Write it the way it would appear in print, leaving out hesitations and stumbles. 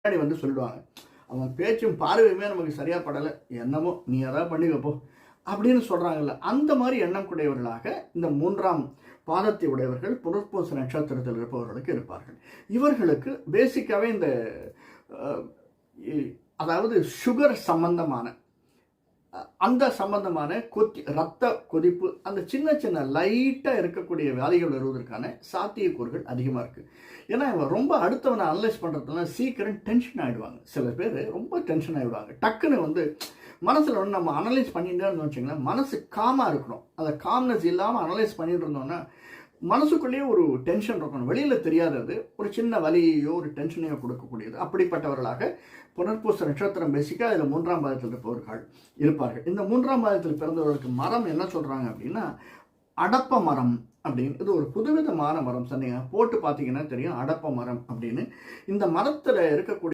முன்னாடி வந்து சொல்லுவாங்க. அவன் பேச்சும் பார்வையுமே நமக்கு சரியா படலை, என்னமோ நீ ஏதாவது பண்ணி வைப்போ அப்படின்னு சொல்றாங்கல்ல, அந்த மாதிரி எண்ணம் கூடியவர்களாக இந்த 3ஆம் பாதத்தை உடையவர்கள் புனர்பூச நட்சத்திரத்தில் இருப்பவர்களுக்கு இருப்பார்கள். இவர்களுக்கு பேசிக்காவே இந்த அதாவது சுகர் சம்பந்தமான அந்த சம்பந்தமான ரத்த கொதிப்பு, அந்த சின்ன சின்ன லைட்டாக இருக்கக்கூடிய வியாதிகள் வருவதற்கான சாத்தியக்கூறுகள் அதிகமாக இருக்குது. ஏன்னா ரொம்ப அடுத்தவனை அனலைஸ் பண்ணுறதுனால சீக்கிரம் டென்ஷன் ஆகிடுவாங்க. சில பேர் ரொம்ப டென்ஷன் ஆகிடுவாங்க. டக்குன்னு வந்து மனசில் வந்து நம்ம அனலைஸ் பண்ணிட்டு இருந்தோம்னு வச்சுங்களேன், மனசு காமாக இருக்கணும். அந்த காம்னஸ் இல்லாமல் அனலைஸ் பண்ணிட்டு இருந்தோம்னா மனசுக்குள்ளேயே ஒரு டென்ஷன் இருக்கணும், வெளியில் தெரியாதது ஒரு சின்ன வலியோ ஒரு டென்ஷனையோ கொடுக்கக்கூடியது. அப்படிப்பட்டவர்களாக புனர்பூச நட்சத்திரம் பேசிக்காக அதில் 3ஆம் பாதத்தில் இருப்பவர்கள் இருப்பார்கள். இந்த 3ஆம் பாதத்தில் பிறந்தவர்களுக்கு மரம் என்ன சொல்கிறாங்க அப்படின்னா அடப்ப மரம் அப்படின்னு. இது ஒரு புதுவிதமான மரம். சொன்னீங்க போட்டு பார்த்தீங்கன்னா தெரியும் அடப்ப மரம் அப்படின்னு. இந்த மரத்தில் இருக்கக்கூடிய